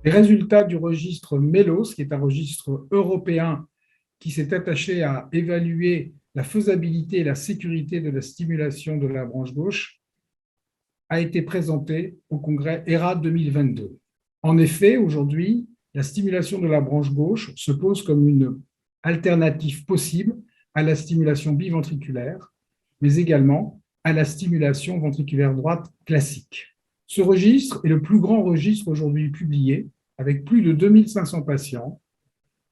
Les résultats du registre MELOS, qui est un registre européen qui s'est attaché à évaluer la faisabilité et la sécurité de la stimulation de la branche gauche, a été présenté au congrès ERA 2022. En effet, aujourd'hui, la stimulation de la branche gauche se pose comme une alternative possible à la stimulation biventriculaire, mais également à la stimulation ventriculaire droite classique. Ce registre est le plus grand registre aujourd'hui publié, avec plus de 2500 patients.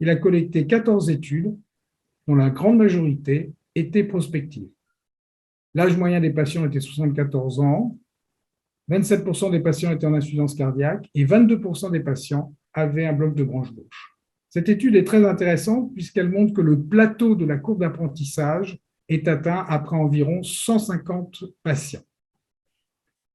Il a collecté 14 études, dont la grande majorité était prospective. L'âge moyen des patients était 74 ans, 27% des patients étaient en insuffisance cardiaque et 22% des patients avaient un bloc de branche gauche. Cette étude est très intéressante puisqu'elle montre que le plateau de la courbe d'apprentissage est atteint après environ 150 patients.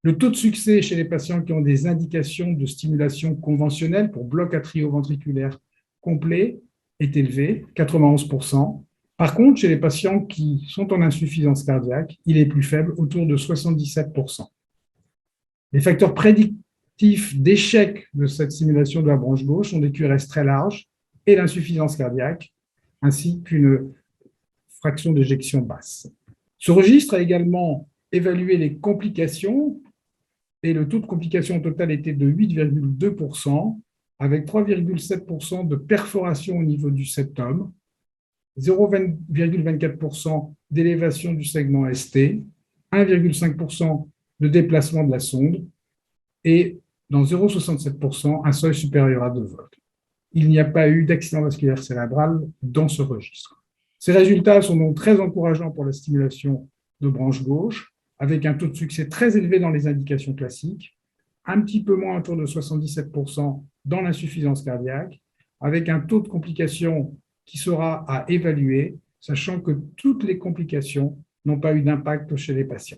Le taux de succès chez les patients qui ont des indications de stimulation conventionnelle pour bloc atrioventriculaire complet est élevé, 91%. Par contre, chez les patients qui sont en insuffisance cardiaque, il est plus faible, autour de 77%. Les facteurs prédictifs d'échec de cette stimulation de la branche gauche sont des QRS très larges et l'insuffisance cardiaque, ainsi qu'une fraction d'éjection basse. Ce registre a également évalué les complications et le taux de complication total était de 8,2%, avec 3,7% de perforation au niveau du septum, 0,24% d'élévation du segment ST, 1,5% de déplacement de la sonde et dans 0,67%, un seuil supérieur à 2 volts. Il n'y a pas eu d'accident vasculaire cérébral dans ce registre. Ces résultats sont donc très encourageants pour la stimulation de branche gauche, avec un taux de succès très élevé dans les indications classiques, un petit peu moins autour de 77% dans l'insuffisance cardiaque, avec un taux de complications qui sera à évaluer, sachant que toutes les complications n'ont pas eu d'impact chez les patients.